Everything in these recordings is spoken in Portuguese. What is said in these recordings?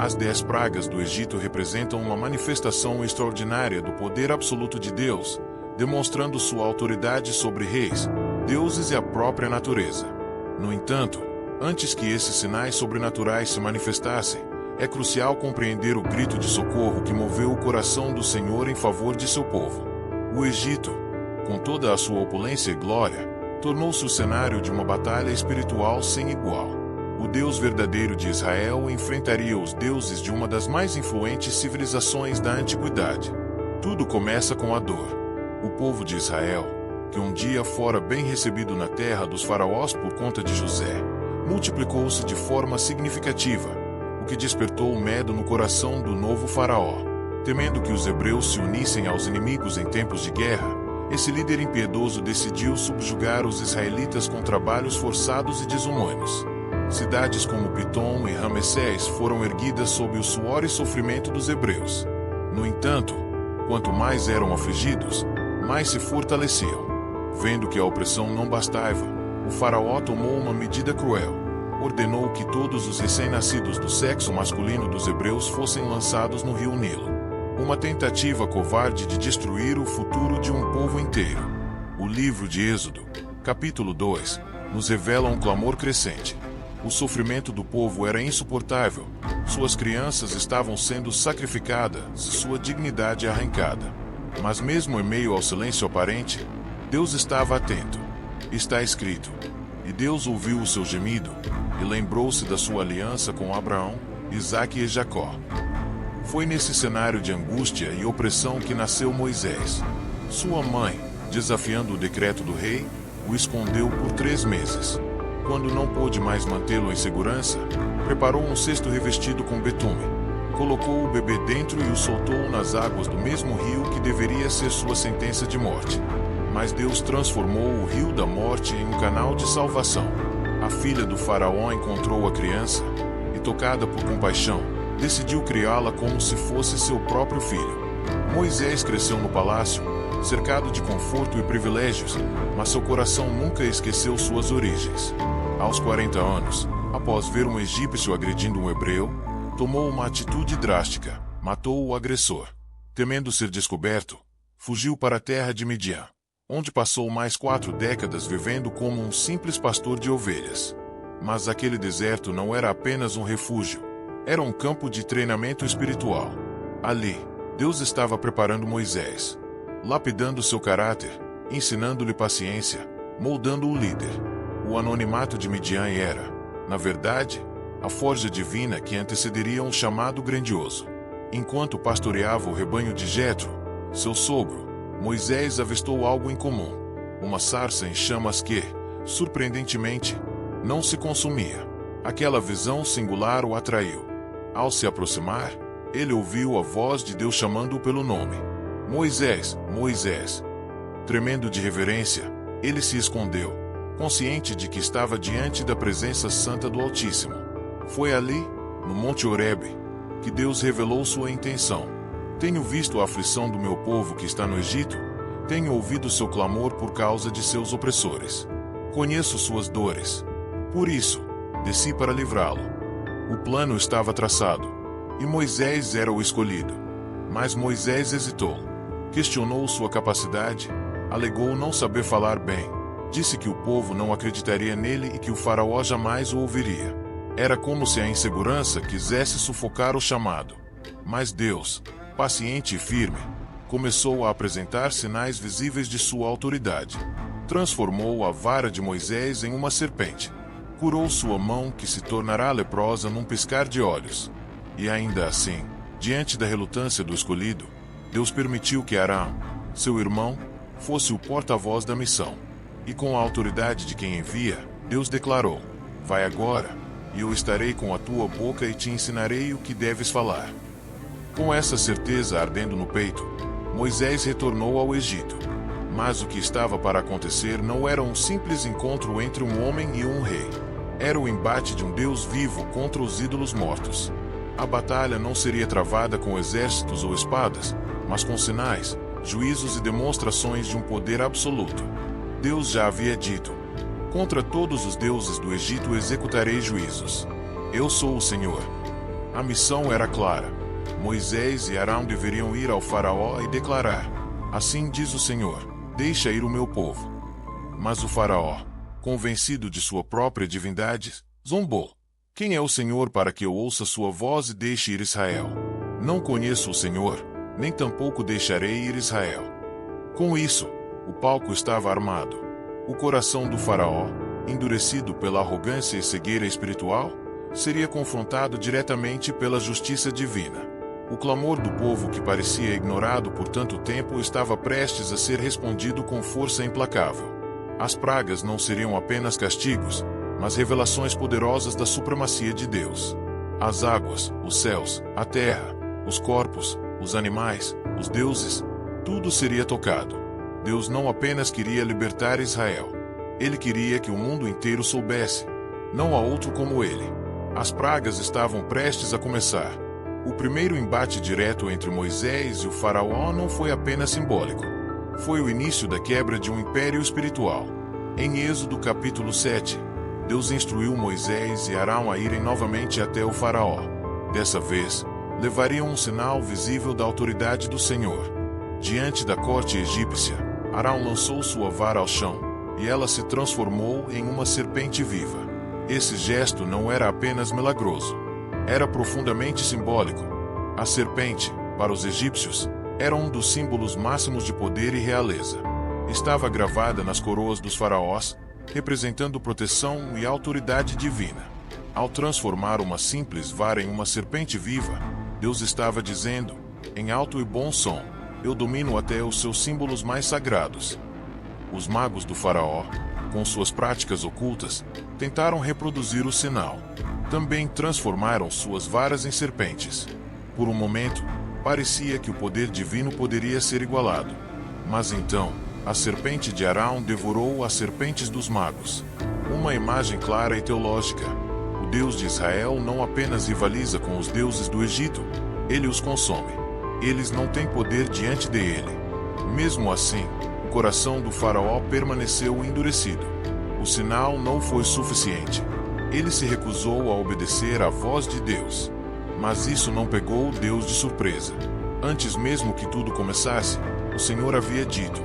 As 10 pragas do Egito representam uma manifestação extraordinária do poder absoluto de Deus, demonstrando sua autoridade sobre reis, deuses e a própria natureza. No entanto, antes que esses sinais sobrenaturais se manifestassem, é crucial compreender o grito de socorro que moveu o coração do Senhor em favor de seu povo. O Egito, com toda a sua opulência e glória, tornou-se o cenário de uma batalha espiritual sem igual. O Deus verdadeiro de Israel enfrentaria os deuses de uma das mais influentes civilizações da antiguidade. Tudo começa com a dor. O povo de Israel, que um dia fora bem recebido na terra dos faraós por conta de José, multiplicou-se de forma significativa, o que despertou o medo no coração do novo faraó. Temendo que os hebreus se unissem aos inimigos em tempos de guerra, esse líder impiedoso decidiu subjugar os israelitas com trabalhos forçados e desumanos. Cidades como Pitom e Ramessés foram erguidas sob o suor e sofrimento dos hebreus. No entanto, quanto mais eram afligidos, mais se fortaleciam. Vendo que a opressão não bastava, o faraó tomou uma medida cruel. Ordenou que todos os recém-nascidos do sexo masculino dos hebreus fossem lançados no rio Nilo. Uma tentativa covarde de destruir o futuro de um povo inteiro. O livro de Êxodo, capítulo 2, nos revela um clamor crescente. O sofrimento do povo era insuportável, suas crianças estavam sendo sacrificadas e sua dignidade arrancada. Mas mesmo em meio ao silêncio aparente, Deus estava atento. Está escrito: "E Deus ouviu o seu gemido, e lembrou-se da sua aliança com Abraão, Isaque e Jacó." Foi nesse cenário de angústia e opressão que nasceu Moisés. Sua mãe, desafiando o decreto do rei, o escondeu por 3 meses. Quando não pôde mais mantê-lo em segurança, preparou um cesto revestido com betume. Colocou o bebê dentro e o soltou nas águas do mesmo rio que deveria ser sua sentença de morte. Mas Deus transformou o rio da morte em um canal de salvação. A filha do faraó encontrou a criança e, tocada por compaixão, decidiu criá-la como se fosse seu próprio filho. Moisés cresceu no palácio, cercado de conforto e privilégios, mas seu coração nunca esqueceu suas origens. Aos 40 anos, após ver um egípcio agredindo um hebreu, tomou uma atitude drástica: matou o agressor. Temendo ser descoberto, fugiu para a terra de Midian, onde passou mais 4 décadas vivendo como um simples pastor de ovelhas. Mas aquele deserto não era apenas um refúgio, era um campo de treinamento espiritual. Ali, Deus estava preparando Moisés, lapidando seu caráter, ensinando-lhe paciência, moldando o líder. O anonimato de Midian era, na verdade, a forja divina que antecederia um chamado grandioso. Enquanto pastoreava o rebanho de Jetro, seu sogro, Moisés avistou algo incomum: uma sarça em chamas que, surpreendentemente, não se consumia. Aquela visão singular o atraiu. Ao se aproximar, ele ouviu a voz de Deus chamando-o pelo nome: "Moisés, Moisés." Tremendo de reverência, ele se escondeu, consciente de que estava diante da presença santa do Altíssimo. Foi ali, no Monte Horebe, que Deus revelou sua intenção: "Tenho visto a aflição do meu povo que está no Egito, tenho ouvido seu clamor por causa de seus opressores. Conheço suas dores. Por isso, desci para livrá-lo." O plano estava traçado, e Moisés era o escolhido. Mas Moisés hesitou. Questionou sua capacidade, alegou não saber falar bem, disse que o povo não acreditaria nele e que o faraó jamais o ouviria. Era como se a insegurança quisesse sufocar o chamado. Mas Deus, paciente e firme, começou a apresentar sinais visíveis de sua autoridade. Transformou a vara de Moisés em uma serpente. Curou sua mão que se tornará leprosa num piscar de olhos. E ainda assim, diante da relutância do escolhido, Deus permitiu que Arão, seu irmão, fosse o porta-voz da missão. E com a autoridade de quem envia, Deus declarou: "Vai agora, e eu estarei com a tua boca e te ensinarei o que deves falar." Com essa certeza ardendo no peito, Moisés retornou ao Egito. Mas o que estava para acontecer não era um simples encontro entre um homem e um rei. Era o embate de um Deus vivo contra os ídolos mortos. A batalha não seria travada com exércitos ou espadas, mas com sinais, juízos e demonstrações de um poder absoluto. Deus já havia dito: "Contra todos os deuses do Egito executarei juízos. Eu sou o Senhor." A missão era clara. Moisés e Arão deveriam ir ao faraó e declarar: assim diz o Senhor, deixa ir o meu povo. Mas o faraó, convencido de sua própria divindade, zombou. Quem é o Senhor para que eu ouça sua voz e deixe ir Israel? Não conheço o Senhor, nem tampouco deixarei ir Israel. Com isso, o palco estava armado. O coração do faraó, endurecido pela arrogância e cegueira espiritual, seria confrontado diretamente pela justiça divina. O clamor do povo que parecia ignorado por tanto tempo estava prestes a ser respondido com força implacável. As pragas não seriam apenas castigos, mas revelações poderosas da supremacia de Deus. As águas, os céus, a terra, os corpos, os animais, os deuses, tudo seria tocado. Deus não apenas queria libertar Israel. Ele queria que o mundo inteiro soubesse. Não há outro como ele. As pragas estavam prestes a começar. O primeiro embate direto entre Moisés e o faraó não foi apenas simbólico. Foi o início da quebra de um império espiritual. Em Êxodo capítulo 7, Deus instruiu Moisés e Arão a irem novamente até o faraó. Dessa vez, levariam um sinal visível da autoridade do Senhor. Diante da corte egípcia, Arão lançou sua vara ao chão, e ela se transformou em uma serpente viva. Esse gesto não era apenas milagroso. Era profundamente simbólico. A serpente, para os egípcios, era um dos símbolos máximos de poder e realeza. Estava gravada nas coroas dos faraós, representando proteção e autoridade divina. Ao transformar uma simples vara em uma serpente viva, Deus estava dizendo, em alto e bom som, eu domino até os seus símbolos mais sagrados. Os magos do faraó, com suas práticas ocultas, tentaram reproduzir o sinal. Também transformaram suas varas em serpentes. Por um momento, parecia que o poder divino poderia ser igualado. Mas então, a serpente de Arão devorou as serpentes dos magos. Uma imagem clara e teológica. O Deus de Israel não apenas rivaliza com os deuses do Egito, ele os consome. Eles não têm poder diante dele. Mesmo assim, o coração do faraó permaneceu endurecido. O sinal não foi suficiente. Ele se recusou a obedecer à voz de Deus. Mas isso não pegou Deus de surpresa. Antes mesmo que tudo começasse, o Senhor havia dito: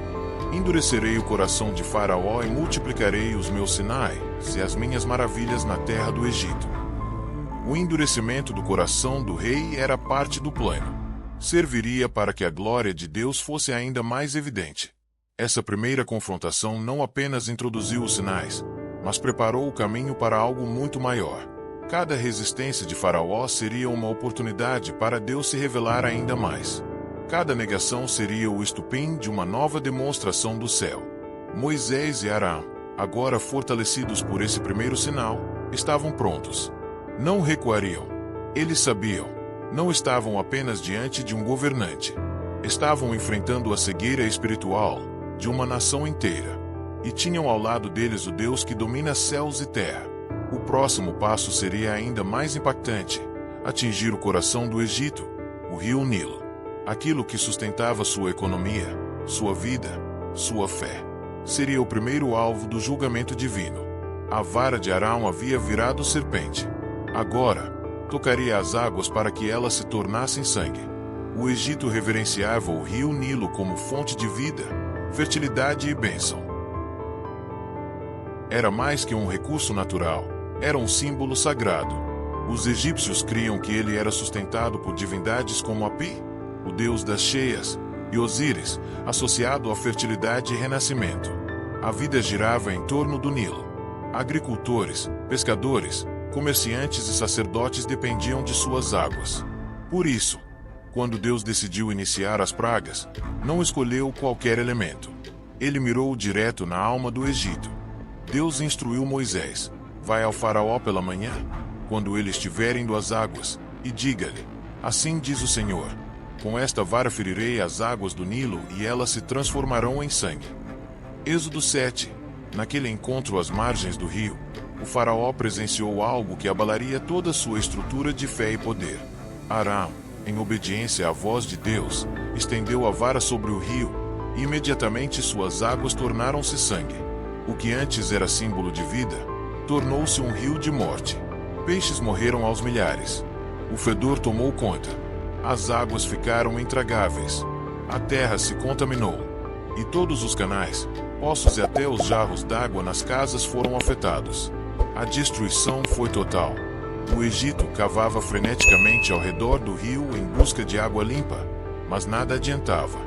endurecerei o coração de Faraó e multiplicarei os meus sinais e as minhas maravilhas na terra do Egito. O endurecimento do coração do rei era parte do plano. Serviria para que a glória de Deus fosse ainda mais evidente. Essa primeira confrontação não apenas introduziu os sinais, mas preparou o caminho para algo muito maior. Cada resistência de Faraó seria uma oportunidade para Deus se revelar ainda mais. Cada negação seria o estupim de uma nova demonstração do céu. Moisés e Arão, agora fortalecidos por esse primeiro sinal, estavam prontos. Não recuariam. Eles sabiam. Não estavam apenas diante de um governante. Estavam enfrentando a cegueira espiritual de uma nação inteira. E tinham ao lado deles o Deus que domina céus e terra. O próximo passo seria ainda mais impactante: atingir o coração do Egito, o rio Nilo. Aquilo que sustentava sua economia, sua vida, sua fé. Seria o primeiro alvo do julgamento divino. A vara de Arão havia virado serpente. Agora, tocaria as águas para que elas se tornassem sangue. O Egito reverenciava o rio Nilo como fonte de vida, fertilidade e bênção. Era mais que um recurso natural, era um símbolo sagrado. Os egípcios criam que ele era sustentado por divindades como Api, o deus das cheias, e Osíris, associado à fertilidade e renascimento. A vida girava em torno do Nilo. Agricultores, pescadores, comerciantes e sacerdotes dependiam de suas águas. Por isso, quando Deus decidiu iniciar as pragas, não escolheu qualquer elemento. Ele mirou direto na alma do Egito. Deus instruiu Moisés: vai ao faraó pela manhã, quando ele estiver indo às águas, e diga-lhe: assim diz o Senhor, com esta vara ferirei as águas do Nilo e elas se transformarão em sangue. Êxodo 7. Naquele encontro às margens do rio, o faraó presenciou algo que abalaria toda a sua estrutura de fé e poder. Arão, em obediência à voz de Deus, estendeu a vara sobre o rio, e imediatamente suas águas tornaram-se sangue. O que antes era símbolo de vida, tornou-se um rio de morte. Peixes morreram aos milhares. O fedor tomou conta. As águas ficaram intragáveis. A terra se contaminou. E todos os canais, poços e até os jarros d'água nas casas foram afetados. A destruição foi total. O Egito cavava freneticamente ao redor do rio em busca de água limpa, mas nada adiantava.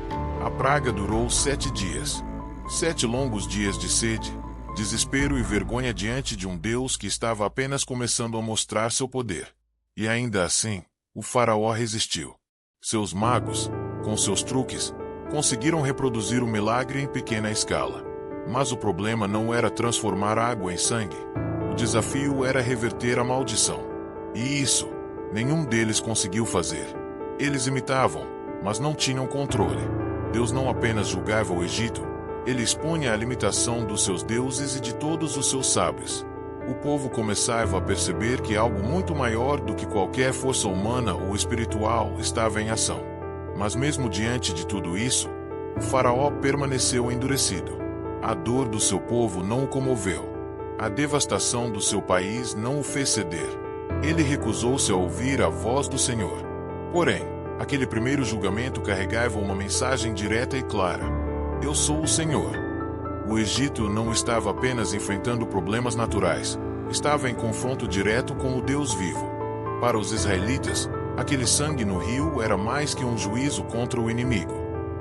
A praga durou 7 dias. 7 longos dias de sede, desespero e vergonha diante de um Deus que estava apenas começando a mostrar seu poder. E ainda assim, o faraó resistiu. Seus magos, com seus truques, conseguiram reproduzir o milagre em pequena escala. Mas o problema não era transformar água em sangue. O desafio era reverter a maldição. E isso, nenhum deles conseguiu fazer. Eles imitavam, mas não tinham controle. Deus não apenas julgava o Egito, ele expunha a limitação dos seus deuses e de todos os seus sábios. O povo começava a perceber que algo muito maior do que qualquer força humana ou espiritual estava em ação. Mas mesmo diante de tudo isso, o faraó permaneceu endurecido. A dor do seu povo não o comoveu. A devastação do seu país não o fez ceder. Ele recusou-se a ouvir a voz do Senhor. Porém, aquele primeiro julgamento carregava uma mensagem direta e clara: Eu sou o Senhor. O Egito não estava apenas enfrentando problemas naturais, estava em confronto direto com o Deus vivo. Para os israelitas, aquele sangue no rio era mais que um juízo contra o inimigo.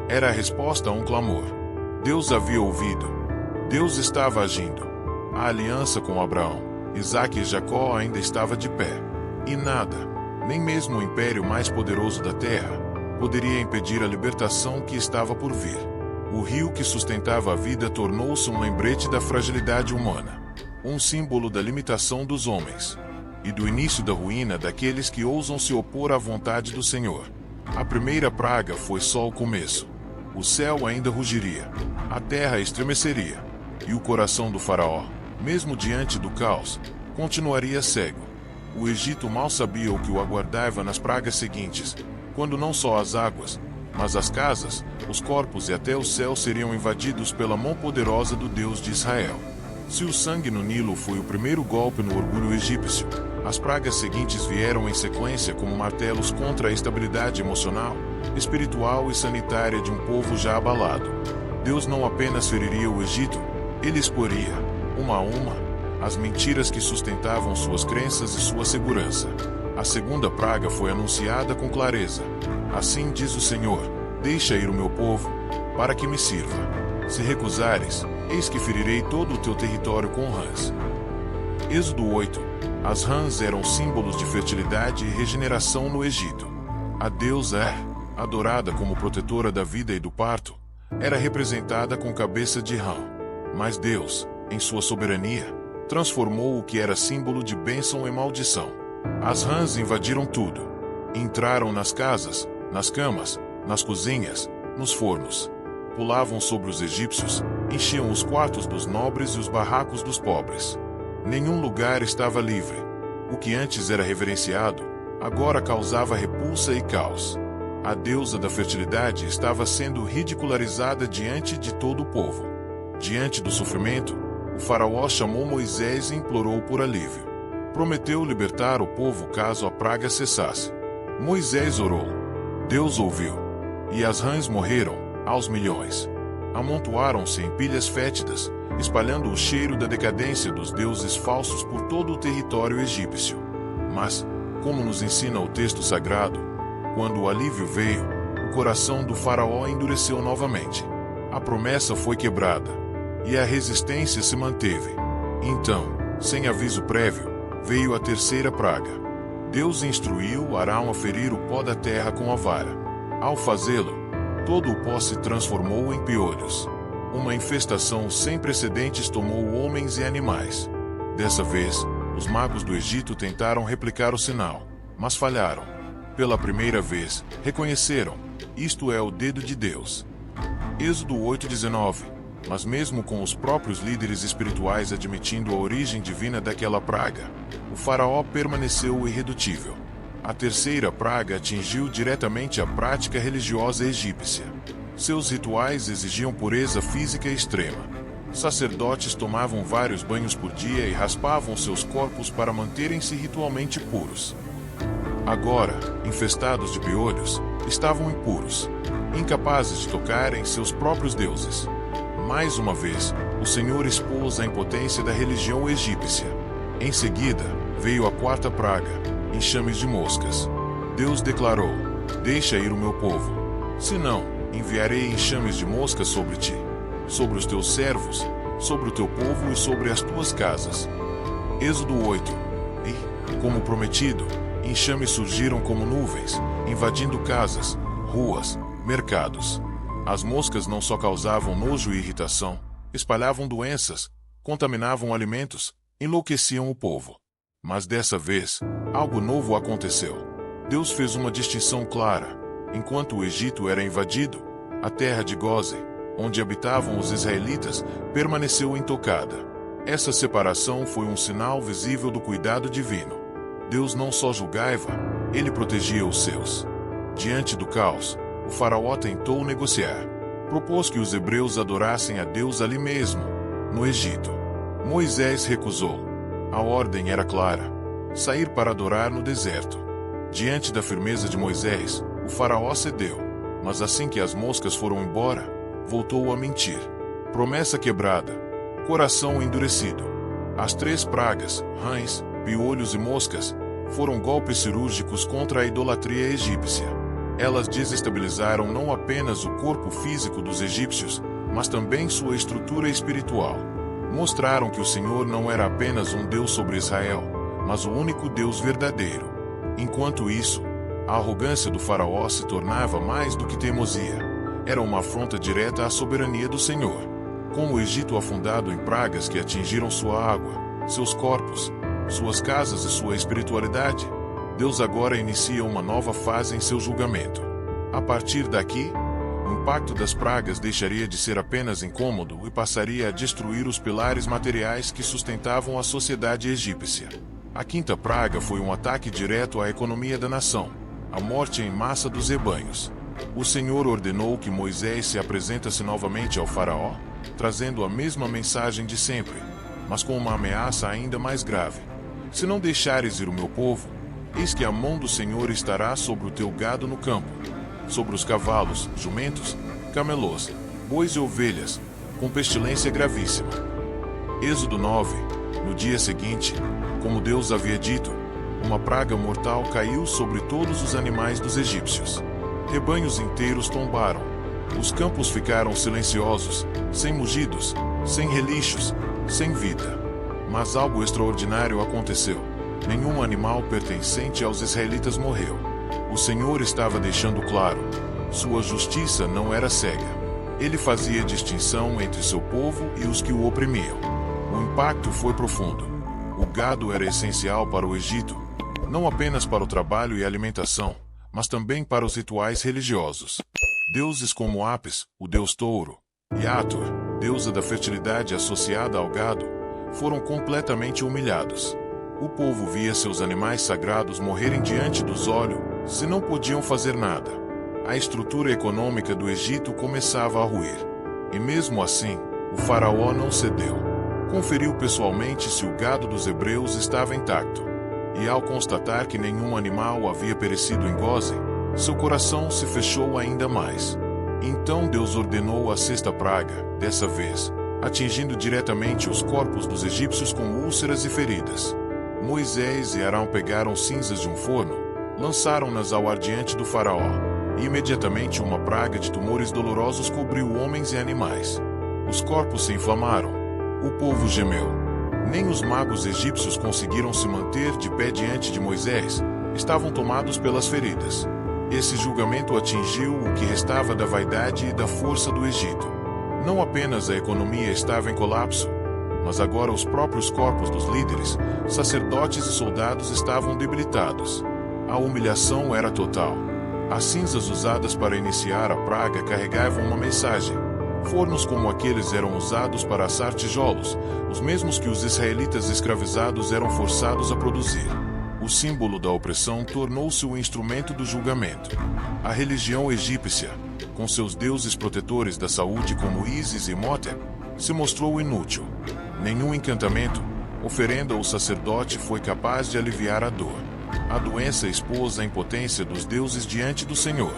Era a resposta a um clamor. Deus havia ouvido. Deus estava agindo. A aliança com Abraão, Isaque e Jacó ainda estava de pé. E nada, nem mesmo o império mais poderoso da terra, poderia impedir a libertação que estava por vir. O rio que sustentava a vida tornou-se um lembrete da fragilidade humana, um símbolo da limitação dos homens, e do início da ruína daqueles que ousam se opor à vontade do Senhor. A primeira praga foi só o começo. O céu ainda rugiria, a terra estremeceria, e o coração do faraó, mesmo diante do caos, continuaria cego. O Egito mal sabia o que o aguardava nas pragas seguintes, quando não só as águas, mas as casas, os corpos e até o céu seriam invadidos pela mão poderosa do Deus de Israel. Se o sangue no Nilo foi o primeiro golpe no orgulho egípcio, as pragas seguintes vieram em sequência como martelos contra a estabilidade emocional, espiritual e sanitária de um povo já abalado. Deus não apenas feriria o Egito, ele exporia, uma a uma, as mentiras que sustentavam suas crenças e sua segurança. A segunda praga foi anunciada com clareza. Assim diz o Senhor: Deixa ir o meu povo, para que me sirva. Se recusares, eis que ferirei todo o teu território com rãs. Êxodo 8. As rãs eram símbolos de fertilidade e regeneração no Egito. A deusa adorada como protetora da vida e do parto, era representada com cabeça de rã. Mas Deus, em sua soberania, transformou o que era símbolo de bênção em maldição. As rãs invadiram tudo. Entraram nas casas, nas camas, nas cozinhas, nos fornos. Pulavam sobre os egípcios, enchiam os quartos dos nobres e os barracos dos pobres. Nenhum lugar estava livre. O que antes era reverenciado, agora causava repulsa e caos. A deusa da fertilidade estava sendo ridicularizada diante de todo o povo. Diante do sofrimento, o faraó chamou Moisés e implorou por alívio. Prometeu libertar o povo caso a praga cessasse. Moisés orou. Deus ouviu. E as rãs morreram, aos milhões. Amontoaram-se em pilhas fétidas, espalhando o cheiro da decadência dos deuses falsos por todo o território egípcio. Mas, como nos ensina o texto sagrado, quando o alívio veio, o coração do faraó endureceu novamente. A promessa foi quebrada, e a resistência se manteve. Então, sem aviso prévio, veio a terceira praga. Deus instruiu Arão a ferir o pó da terra com a vara. Ao fazê-lo, todo o pó se transformou em piolhos. Uma infestação sem precedentes tomou homens e animais. Dessa vez, os magos do Egito tentaram replicar o sinal, mas falharam. Pela primeira vez, reconheceram: isto é o dedo de Deus. Êxodo 8:19. Mas mesmo com os próprios líderes espirituais admitindo a origem divina daquela praga, o faraó permaneceu irredutível. A terceira praga atingiu diretamente a prática religiosa egípcia. Seus rituais exigiam pureza física extrema. Sacerdotes tomavam vários banhos por dia e raspavam seus corpos para manterem-se ritualmente puros. Agora, infestados de piolhos, estavam impuros, incapazes de tocar em seus próprios deuses. Mais uma vez, o Senhor expôs a impotência da religião egípcia. Em seguida, veio a quarta praga, enxames de moscas. Deus declarou: deixa ir o meu povo. Senão, enviarei enxames de moscas sobre ti, sobre os teus servos, sobre o teu povo e sobre as tuas casas. Êxodo 8. E, como prometido, enxames surgiram como nuvens, invadindo casas, ruas, mercados. As moscas não só causavam nojo e irritação, espalhavam doenças, contaminavam alimentos, enlouqueciam o povo. Mas dessa vez, algo novo aconteceu. Deus fez uma distinção clara. Enquanto o Egito era invadido, a terra de Gósen, onde habitavam os israelitas, permaneceu intocada. Essa separação foi um sinal visível do cuidado divino. Deus não só julgava, ele protegia os seus. Diante do caos, o faraó tentou negociar. Propôs que os hebreus adorassem a Deus ali mesmo, no Egito. Moisés recusou. A ordem era clara: sair para adorar no deserto. Diante da firmeza de Moisés, o faraó cedeu, mas assim que as moscas foram embora, voltou a mentir. Promessa quebrada, coração endurecido. As 3 pragas, rãs, piolhos e moscas, foram golpes cirúrgicos contra a idolatria egípcia. Elas desestabilizaram não apenas o corpo físico dos egípcios, mas também sua estrutura espiritual. Mostraram que o Senhor não era apenas um Deus sobre Israel, mas o único Deus verdadeiro. Enquanto isso, a arrogância do faraó se tornava mais do que teimosia. Era uma afronta direta à soberania do Senhor. Com o Egito afundado em pragas que atingiram sua água, seus corpos, suas casas e sua espiritualidade, Deus agora inicia uma nova fase em seu julgamento. A partir daqui, o impacto das pragas deixaria de ser apenas incômodo e passaria a destruir os pilares materiais que sustentavam a sociedade egípcia. A 5ª praga foi um ataque direto à economia da nação, a morte em massa dos rebanhos. O Senhor ordenou que Moisés se apresentasse novamente ao faraó, trazendo a mesma mensagem de sempre, mas com uma ameaça ainda mais grave: se não deixares ir o meu povo, eis que a mão do Senhor estará sobre o teu gado no campo, sobre os cavalos, jumentos, camelôs, bois e ovelhas, com pestilência gravíssima. Êxodo 9. No dia seguinte, como Deus havia dito, uma praga mortal caiu sobre todos os animais dos egípcios. Rebanhos inteiros tombaram. Os campos ficaram silenciosos, sem mugidos, sem relinchos, sem vida. Mas algo extraordinário aconteceu. Nenhum animal pertencente aos israelitas morreu. O Senhor estava deixando claro: sua justiça não era cega. Ele fazia distinção entre seu povo e os que o oprimiam. O impacto foi profundo. O gado era essencial para o Egito, não apenas para o trabalho e alimentação, mas também para os rituais religiosos. Deuses como Apis, o deus touro, e Hathor, deusa da fertilidade associada ao gado, foram completamente humilhados. O povo via seus animais sagrados morrerem diante dos olhos, se não podiam fazer nada. A estrutura econômica do Egito começava a ruir. E mesmo assim, o faraó não cedeu. Conferiu pessoalmente se o gado dos hebreus estava intacto. E ao constatar que nenhum animal havia perecido em Gósen, seu coração se fechou ainda mais. Então Deus ordenou a 6ª praga, dessa vez, atingindo diretamente os corpos dos egípcios com úlceras e feridas. Moisés e Arão pegaram cinzas de um forno, lançaram-nas ao ar diante do faraó, e imediatamente uma praga de tumores dolorosos cobriu homens e animais. Os corpos se inflamaram. O povo gemeu. Nem os magos egípcios conseguiram se manter de pé diante de Moisés, estavam tomados pelas feridas. Esse julgamento atingiu o que restava da vaidade e da força do Egito. Não apenas a economia estava em colapso, mas agora os próprios corpos dos líderes, sacerdotes e soldados estavam debilitados. A humilhação era total. As cinzas usadas para iniciar a praga carregavam uma mensagem. Fornos como aqueles eram usados para assar tijolos, os mesmos que os israelitas escravizados eram forçados a produzir. O símbolo da opressão tornou-se o instrumento do julgamento. A religião egípcia, com seus deuses protetores da saúde como Ísis e Motep, se mostrou inútil. Nenhum encantamento, oferenda ou sacerdote foi capaz de aliviar a dor. A doença expôs a impotência dos deuses diante do Senhor.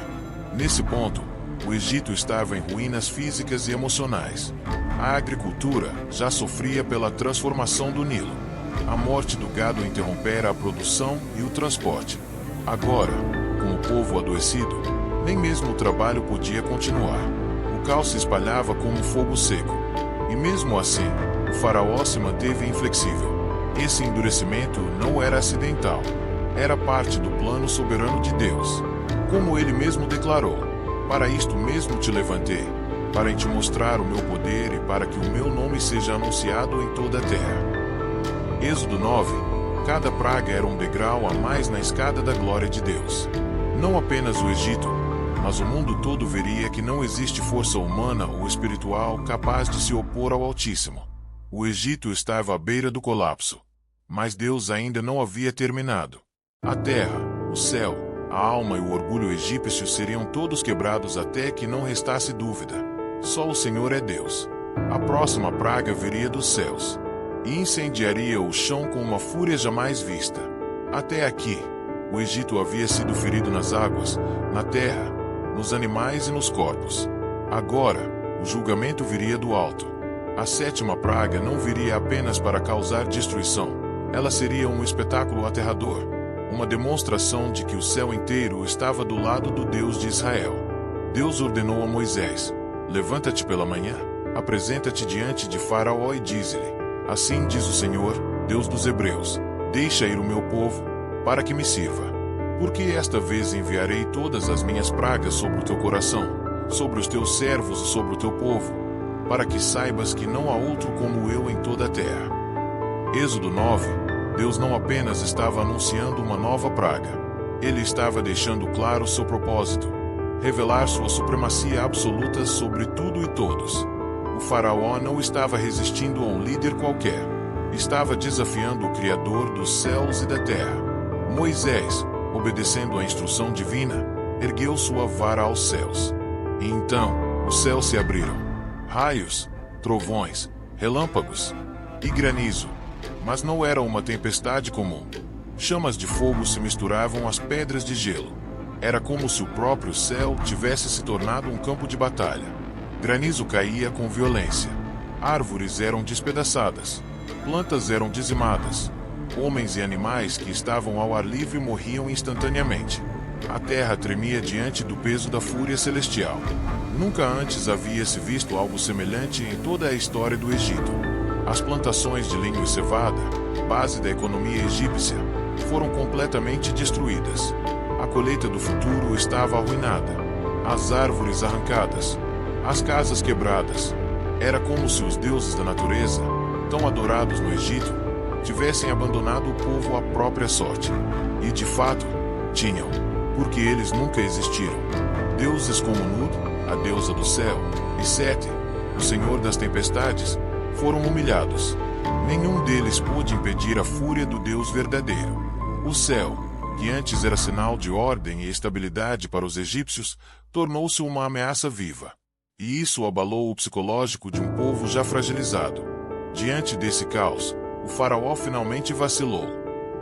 Nesse ponto, o Egito estava em ruínas físicas e emocionais. A agricultura já sofria pela transformação do Nilo. A morte do gado interrompera a produção e o transporte. Agora, com o povo adoecido, nem mesmo o trabalho podia continuar. O caos se espalhava como fogo seco. E mesmo assim, o faraó se manteve inflexível. Esse endurecimento não era acidental. Era parte do plano soberano de Deus. Como ele mesmo declarou: para isto mesmo te levantei, para te mostrar o meu poder e para que o meu nome seja anunciado em toda a terra. Êxodo 9. Cada praga era um degrau a mais na escada da glória de Deus. Não apenas o Egito, mas o mundo todo veria que não existe força humana ou espiritual capaz de se opor ao Altíssimo. O Egito estava à beira do colapso. Mas Deus ainda não havia terminado. A terra, o céu, a alma e o orgulho egípcio seriam todos quebrados até que não restasse dúvida. Só o Senhor é Deus. A próxima praga viria dos céus e incendiaria o chão com uma fúria jamais vista. Até aqui, o Egito havia sido ferido nas águas, na terra, nos animais e nos corpos. Agora, o julgamento viria do alto. A sétima praga não viria apenas para causar destruição. Ela seria um espetáculo aterrador. Uma demonstração de que o céu inteiro estava do lado do Deus de Israel. Deus ordenou a Moisés: levanta-te pela manhã, apresenta-te diante de Faraó e diz-lhe: assim diz o Senhor, Deus dos Hebreus, deixa ir o meu povo, para que me sirva. Porque esta vez enviarei todas as minhas pragas sobre o teu coração, sobre os teus servos e sobre o teu povo, para que saibas que não há outro como eu em toda a terra. Êxodo 9. Deus não apenas estava anunciando uma nova praga. Ele estava deixando claro seu propósito: revelar sua supremacia absoluta sobre tudo e todos. O faraó não estava resistindo a um líder qualquer. Estava desafiando o Criador dos céus e da terra. Moisés, obedecendo à instrução divina, ergueu sua vara aos céus. E então, os céus se abriram. Raios, trovões, relâmpagos e granizo. Mas não era uma tempestade comum. Chamas de fogo se misturavam às pedras de gelo. Era como se o próprio céu tivesse se tornado um campo de batalha. Granizo caía com violência. Árvores eram despedaçadas. Plantas eram dizimadas. Homens e animais que estavam ao ar livre morriam instantaneamente. A terra tremia diante do peso da fúria celestial. Nunca antes havia se visto algo semelhante em toda a história do Egito. As plantações de linho e cevada, base da economia egípcia, foram completamente destruídas. A colheita do futuro estava arruinada. As árvores arrancadas. As casas quebradas. Era como se os deuses da natureza, tão adorados no Egito, tivessem abandonado o povo à própria sorte. E de fato, tinham, porque eles nunca existiram. Deuses como Nut, a deusa do céu, e Sete, o senhor das tempestades, foram humilhados. Nenhum deles pôde impedir a fúria do Deus verdadeiro. O céu, que antes era sinal de ordem e estabilidade para os egípcios, tornou-se uma ameaça viva. E isso abalou o psicológico de um povo já fragilizado. Diante desse caos, o faraó finalmente vacilou.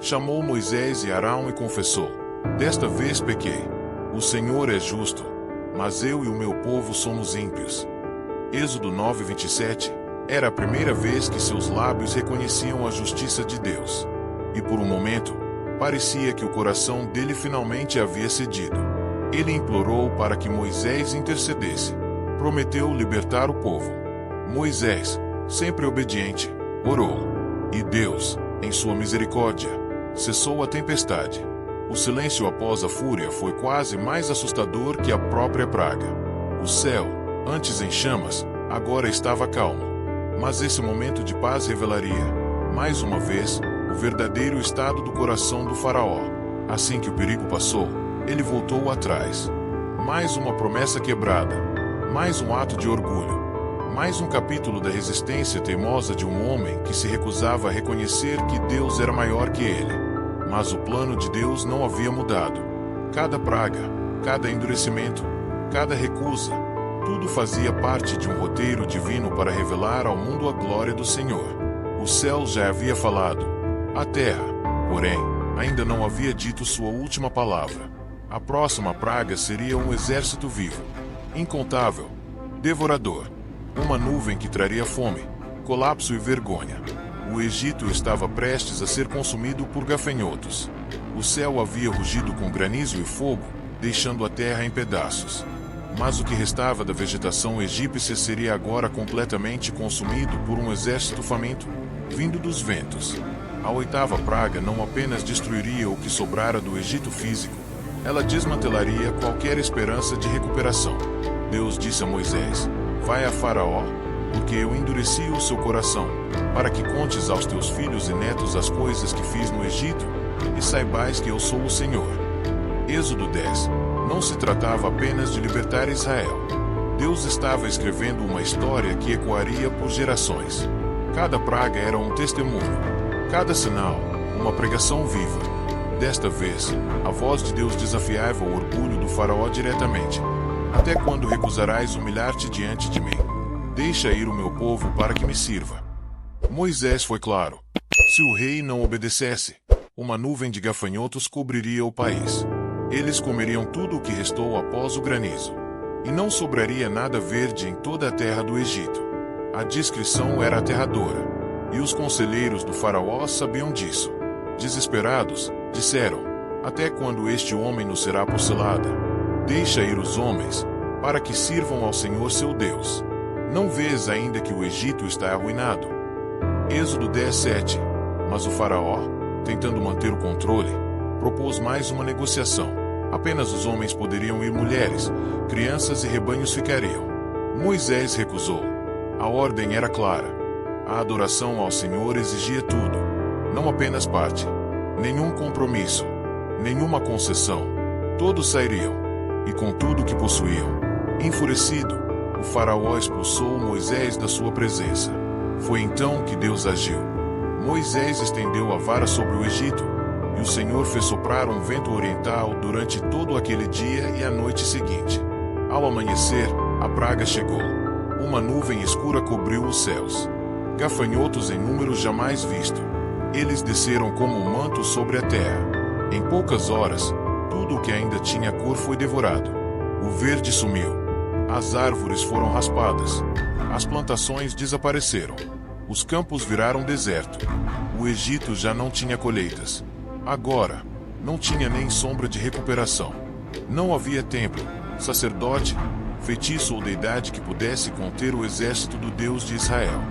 Chamou Moisés e Arão e confessou: desta vez pequei. O Senhor é justo, mas eu e o meu povo somos ímpios. Êxodo 9:27. Era a primeira vez que seus lábios reconheciam a justiça de Deus. E por um momento, parecia que o coração dele finalmente havia cedido. Ele implorou para que Moisés intercedesse. Prometeu libertar o povo. Moisés, sempre obediente, orou. E Deus, em sua misericórdia, cessou a tempestade. O silêncio após a fúria foi quase mais assustador que a própria praga. O céu, antes em chamas, agora estava calmo. Mas esse momento de paz revelaria, mais uma vez, o verdadeiro estado do coração do faraó. Assim que o perigo passou, ele voltou atrás. Mais uma promessa quebrada. Mais um ato de orgulho. Mais um capítulo da resistência teimosa de um homem que se recusava a reconhecer que Deus era maior que ele. Mas o plano de Deus não havia mudado. Cada praga, cada endurecimento, cada recusa, tudo fazia parte de um roteiro divino para revelar ao mundo a glória do Senhor. O céu já havia falado. A terra, porém, ainda não havia dito sua última palavra. A próxima praga seria um exército vivo, incontável, devorador, uma nuvem que traria fome, colapso e vergonha. O Egito estava prestes a ser consumido por gafanhotos. O céu havia rugido com granizo e fogo, deixando a terra em pedaços. Mas o que restava da vegetação egípcia seria agora completamente consumido por um exército faminto, vindo dos ventos. A oitava praga não apenas destruiria o que sobrara do Egito físico, ela desmantelaria qualquer esperança de recuperação. Deus disse a Moisés: vai a Faraó, porque eu endureci o seu coração, para que contes aos teus filhos e netos as coisas que fiz no Egito, e saibais que eu sou o Senhor. Êxodo 10. Não se tratava apenas de libertar Israel. Deus estava escrevendo uma história que ecoaria por gerações. Cada praga era um testemunho, cada sinal, uma pregação viva. Desta vez, a voz de Deus desafiava o orgulho do Faraó diretamente. Até quando recusarás humilhar-te diante de mim? Deixa ir o meu povo para que me sirva. Moisés foi claro. Se o rei não obedecesse, uma nuvem de gafanhotos cobriria o país. Eles comeriam tudo o que restou após o granizo. E não sobraria nada verde em toda a terra do Egito. A descrição era aterradora. E os conselheiros do Faraó sabiam disso. Desesperados, disseram: até quando este homem nos será por selada? Deixa ir os homens, para que sirvam ao Senhor seu Deus. Não vês ainda que o Egito está arruinado? Êxodo 10:7. Mas o Faraó, tentando manter o controle, propôs mais uma negociação. Apenas os homens poderiam ir, mulheres, crianças e rebanhos ficariam. Moisés recusou. A ordem era clara. A adoração ao Senhor exigia tudo, não apenas parte. Nenhum compromisso, nenhuma concessão. Todos sairiam, e com tudo que possuíam. Enfurecido, o Faraó expulsou Moisés da sua presença. Foi então que Deus agiu. Moisés estendeu a vara sobre o Egito, e o Senhor fez soprar um vento oriental durante todo aquele dia e a noite seguinte. Ao amanhecer, a praga chegou. Uma nuvem escura cobriu os céus. Gafanhotos em número jamais visto. Eles desceram como um manto sobre a terra. Em poucas horas, tudo o que ainda tinha cor foi devorado. O verde sumiu. As árvores foram raspadas. As plantações desapareceram. Os campos viraram deserto. O Egito já não tinha colheitas. Agora, não tinha nem sombra de recuperação. Não havia templo, sacerdote, feitiço ou deidade que pudesse conter o exército do Deus de Israel.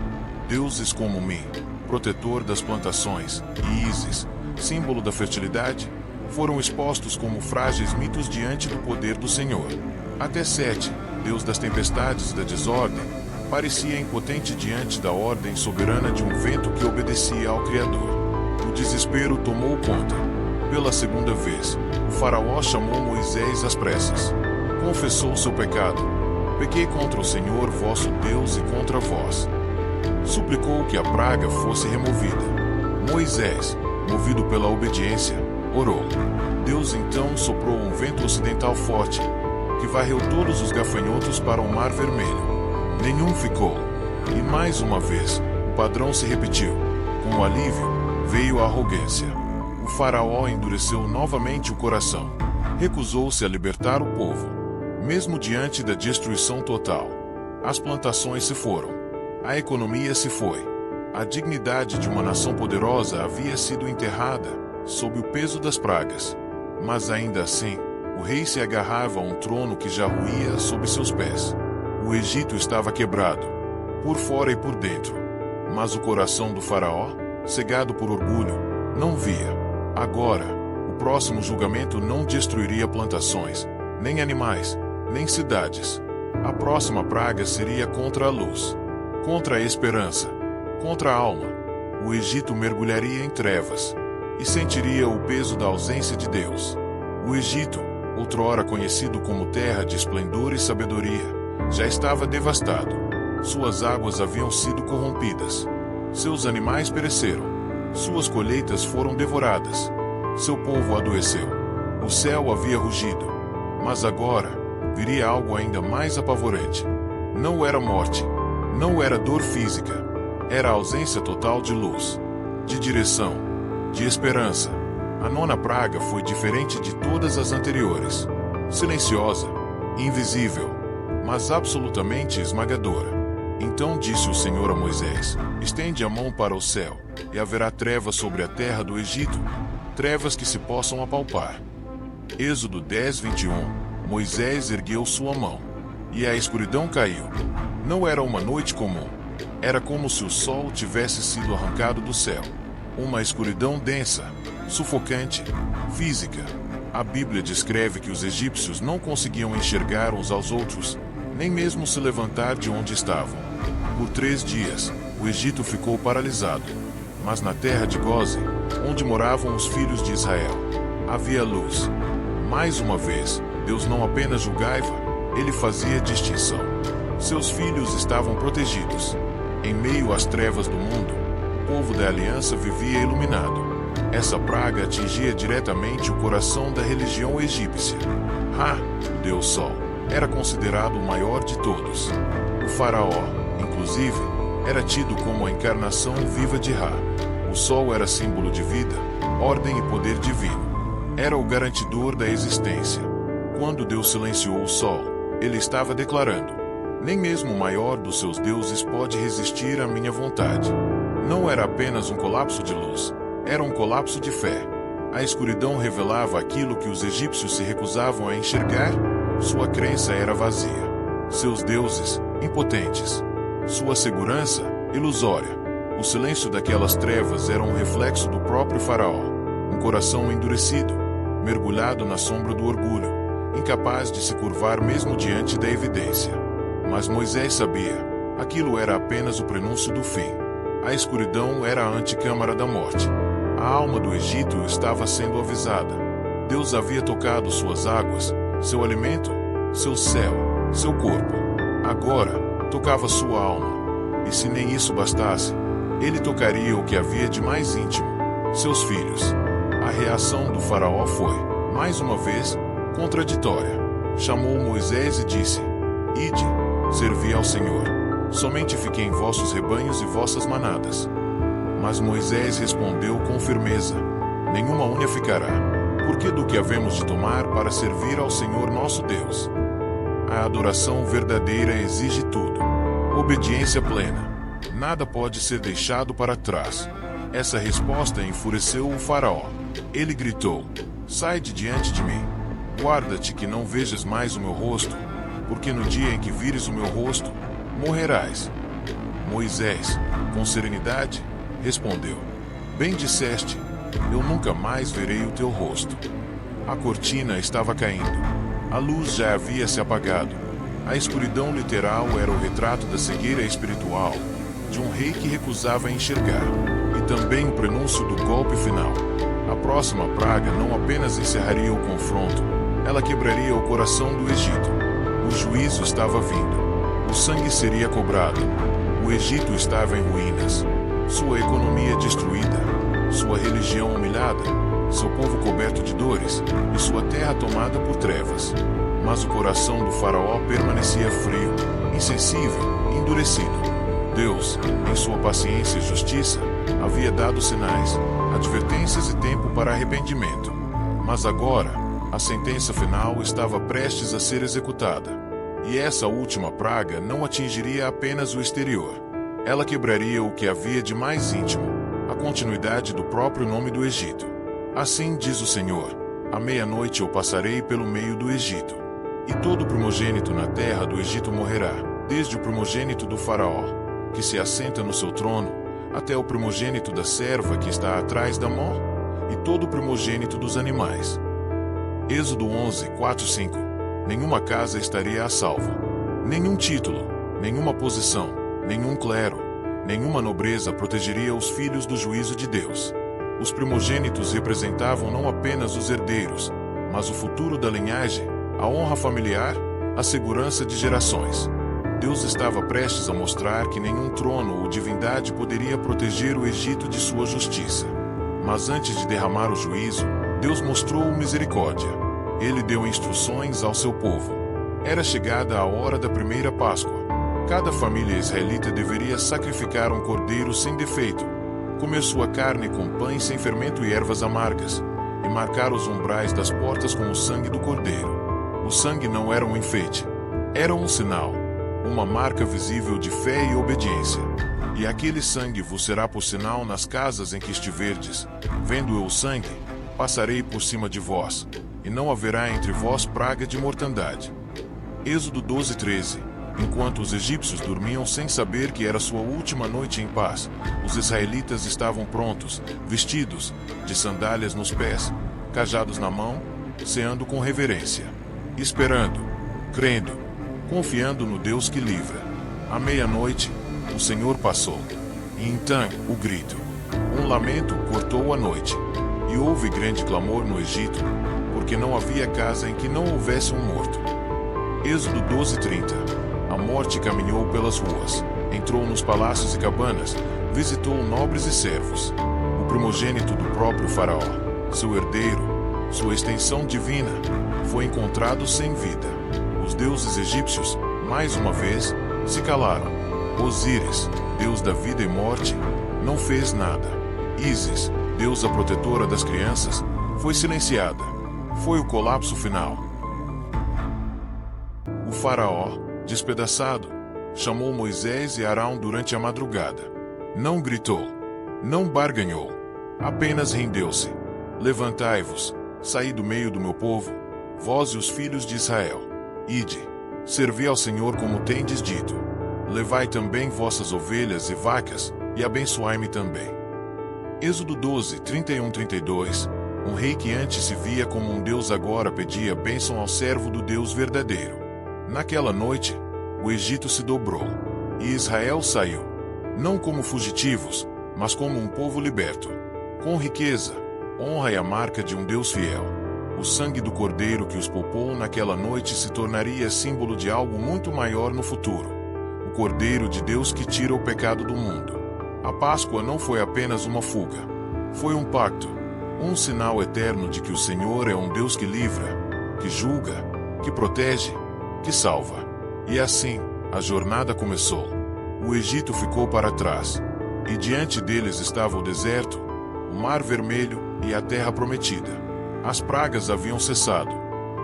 Deuses como Mi, protetor das plantações, e Ísis, símbolo da fertilidade, foram expostos como frágeis mitos diante do poder do Senhor. Até Sete, Deus das tempestades e da desordem, parecia impotente diante da ordem soberana de um vento que obedecia ao Criador. O desespero tomou conta. Pela segunda vez, o Faraó chamou Moisés às pressas. Confessou seu pecado. Pequei contra o Senhor vosso Deus e contra vós. Suplicou que a praga fosse removida. Moisés, movido pela obediência, orou. Deus então soprou um vento ocidental forte, que varreu todos os gafanhotos para o Mar Vermelho. Nenhum ficou. E mais uma vez, o padrão se repetiu. Com o alívio, veio a arrogância. O Faraó endureceu novamente o coração. Recusou-se a libertar o povo. Mesmo diante da destruição total, as plantações se foram. A economia se foi. A dignidade de uma nação poderosa havia sido enterrada sob o peso das pragas. Mas ainda assim, o rei se agarrava a um trono que já ruía sob seus pés. O Egito estava quebrado, por fora e por dentro. Mas o coração do Faraó, cegado por orgulho, não via. Agora, o próximo julgamento não destruiria plantações, nem animais, nem cidades. A próxima praga seria contra a luz, contra a esperança, contra a alma. O Egito mergulharia em trevas e sentiria o peso da ausência de Deus. O Egito, outrora conhecido como terra de esplendor e sabedoria, já estava devastado. Suas águas haviam sido corrompidas. Seus animais pereceram. Suas colheitas foram devoradas. Seu povo adoeceu. O céu havia rugido. Mas agora, viria algo ainda mais apavorante. Não era morte. Não era dor física. Era a ausência total de luz, de direção, de esperança. A nona praga foi diferente de todas as anteriores. Silenciosa, invisível, mas absolutamente esmagadora. Então disse o Senhor a Moisés: estende a mão para o céu, e haverá trevas sobre a terra do Egito, trevas que se possam apalpar. Êxodo 10:21. Moisés ergueu sua mão, e a escuridão caiu. Não era uma noite comum. Era como se o sol tivesse sido arrancado do céu. Uma escuridão densa, sufocante, física. A Bíblia descreve que os egípcios não conseguiam enxergar uns aos outros, nem mesmo se levantar de onde estavam. Por 3 dias, o Egito ficou paralisado. Mas na terra de Gósen, onde moravam os filhos de Israel, havia luz. Mais uma vez, Deus não apenas julgava, ele fazia distinção. Seus filhos estavam protegidos. Em meio às trevas do mundo, o povo da aliança vivia iluminado. Essa praga atingia diretamente o coração da religião egípcia. Ra, o Deus Sol, era considerado o maior de todos. O faraó, inclusive, era tido como a encarnação viva de Ra. O Sol era símbolo de vida, ordem e poder divino. Era o garantidor da existência. Quando Deus silenciou o Sol, ele estava declarando: nem mesmo o maior dos seus deuses pode resistir à minha vontade. Não era apenas um colapso de luz, era um colapso de fé. A escuridão revelava aquilo que os egípcios se recusavam a enxergar. Sua crença era vazia. Seus deuses, impotentes. Sua segurança, ilusória. O silêncio daquelas trevas era um reflexo do próprio faraó. Um coração endurecido, mergulhado na sombra do orgulho, incapaz de se curvar mesmo diante da evidência. Mas Moisés sabia, aquilo era apenas o prenúncio do fim. A escuridão era a antecâmara da morte. A alma do Egito estava sendo avisada. Deus havia tocado suas águas, seu alimento, seu céu, seu corpo. Agora, tocava sua alma. E se nem isso bastasse, ele tocaria o que havia de mais íntimo, seus filhos. A reação do faraó foi, mais uma vez, contraditória. Chamou Moisés e disse: ide, servi ao Senhor. Somente fiquei em vossos rebanhos e vossas manadas. Mas Moisés respondeu com firmeza: nenhuma unha ficará, porque do que havemos de tomar para servir ao Senhor nosso Deus? A adoração verdadeira exige tudo. Obediência plena. Nada pode ser deixado para trás. Essa resposta enfureceu o faraó. Ele gritou: sai de diante de mim. Guarda-te que não vejas mais o meu rosto, porque no dia em que vires o meu rosto, morrerás. Moisés, com serenidade, respondeu: bem disseste, eu nunca mais verei o teu rosto. A cortina estava caindo. A luz já havia se apagado. A escuridão literal era o retrato da cegueira espiritual, de um rei que recusava enxergar. E também o prenúncio do golpe final. A próxima praga não apenas encerraria o confronto, ela quebraria o coração do Egito. O juízo estava vindo. O sangue seria cobrado. O Egito estava em ruínas. Sua economia destruída. Sua religião humilhada. Seu povo coberto de dores. E sua terra tomada por trevas. Mas o coração do faraó permanecia frio, insensível, endurecido. Deus, em sua paciência e justiça, havia dado sinais, advertências e tempo para arrependimento. Mas agora, a sentença final estava prestes a ser executada. E essa última praga não atingiria apenas o exterior. Ela quebraria o que havia de mais íntimo, a continuidade do próprio nome do Egito. Assim diz o Senhor: à meia-noite eu passarei pelo meio do Egito. E todo primogênito na terra do Egito morrerá, desde o primogênito do faraó, que se assenta no seu trono, até o primogênito da serva que está atrás da mão, e todo o primogênito dos animais. Êxodo 11, 4, 5. Nenhuma casa estaria a salvo. Nenhum título, nenhuma posição, nenhum clero, nenhuma nobreza protegeria os filhos do juízo de Deus. Os primogênitos representavam não apenas os herdeiros, mas o futuro da linhagem, a honra familiar, a segurança de gerações. Deus estava prestes a mostrar que nenhum trono ou divindade poderia proteger o Egito de sua justiça. Mas antes de derramar o juízo, Deus mostrou misericórdia. Ele deu instruções ao seu povo. Era chegada a hora da primeira Páscoa. Cada família israelita deveria sacrificar um cordeiro sem defeito, comer sua carne com pães sem fermento e ervas amargas, e marcar os umbrais das portas com o sangue do cordeiro. O sangue não era um enfeite, era um sinal, uma marca visível de fé e obediência. E aquele sangue vos será por sinal nas casas em que estiverdes. Vendo eu o sangue, passarei por cima de vós, e não haverá entre vós praga de mortandade. Êxodo 12:13. Enquanto os egípcios dormiam sem saber que era sua última noite em paz, os israelitas estavam prontos, vestidos, de sandálias nos pés, cajados na mão, ceando com reverência, esperando, crendo, confiando no Deus que livra. À meia-noite, o Senhor passou, e então o grito, um lamento cortou a noite, e houve grande clamor no Egito, porque não havia casa em que não houvesse um morto. Êxodo 12:30. A morte caminhou pelas ruas, entrou nos palácios e cabanas, visitou nobres e servos. O primogênito do próprio faraó, seu herdeiro, sua extensão divina, foi encontrado sem vida. Os deuses egípcios, mais uma vez, se calaram. Osíris, deus da vida e morte, não fez nada. Ísis, deusa protetora das crianças, foi silenciada. Foi o colapso final. O faraó, despedaçado, chamou Moisés e Arão durante a madrugada. Não gritou, não barganhou, apenas rendeu-se. Levantai-vos, saí do meio do meu povo, vós e os filhos de Israel. Ide, servi ao Senhor como tendes dito. Levai também vossas ovelhas e vacas, e abençoai-me também. Êxodo 12:31-32. Um rei que antes se via como um deus agora pedia bênção ao servo do Deus verdadeiro. Naquela noite, o Egito se dobrou, e Israel saiu, não como fugitivos, mas como um povo liberto, com riqueza, honra e a marca de um Deus fiel. O sangue do cordeiro que os poupou naquela noite se tornaria símbolo de algo muito maior no futuro. O Cordeiro de Deus que tira o pecado do mundo. A Páscoa não foi apenas uma fuga, foi um pacto, um sinal eterno de que o Senhor é um Deus que livra, que julga, que protege, que salva. E assim, a jornada começou. O Egito ficou para trás, e diante deles estava o deserto, o Mar Vermelho e a terra prometida. As pragas haviam cessado,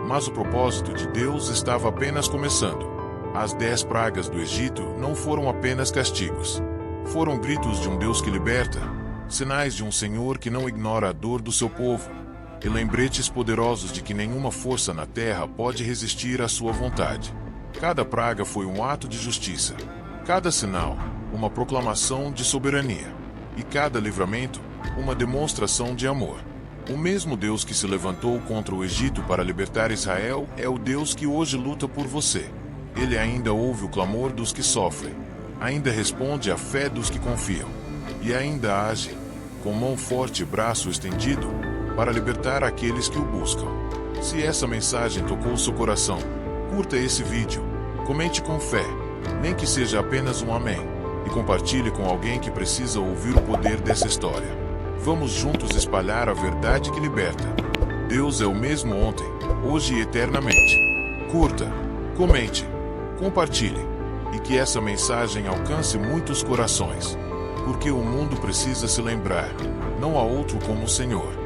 mas o propósito de Deus estava apenas começando. As 10 pragas do Egito não foram apenas castigos. Foram gritos de um Deus que liberta, sinais de um Senhor que não ignora a dor do seu povo, e lembretes poderosos de que nenhuma força na terra pode resistir à sua vontade. Cada praga foi um ato de justiça, cada sinal, uma proclamação de soberania, e cada livramento, uma demonstração de amor. O mesmo Deus que se levantou contra o Egito para libertar Israel é o Deus que hoje luta por você. Ele ainda ouve o clamor dos que sofrem, ainda responde à fé dos que confiam, e ainda age, com mão forte e braço estendido, para libertar aqueles que o buscam. Se essa mensagem tocou seu coração, curta esse vídeo, comente com fé, nem que seja apenas um amém, e compartilhe com alguém que precisa ouvir o poder dessa história. Vamos juntos espalhar a verdade que liberta. Deus é o mesmo ontem, hoje e eternamente. Curta, comente, compartilhe, e que essa mensagem alcance muitos corações, porque o mundo precisa se lembrar, não há outro como o Senhor.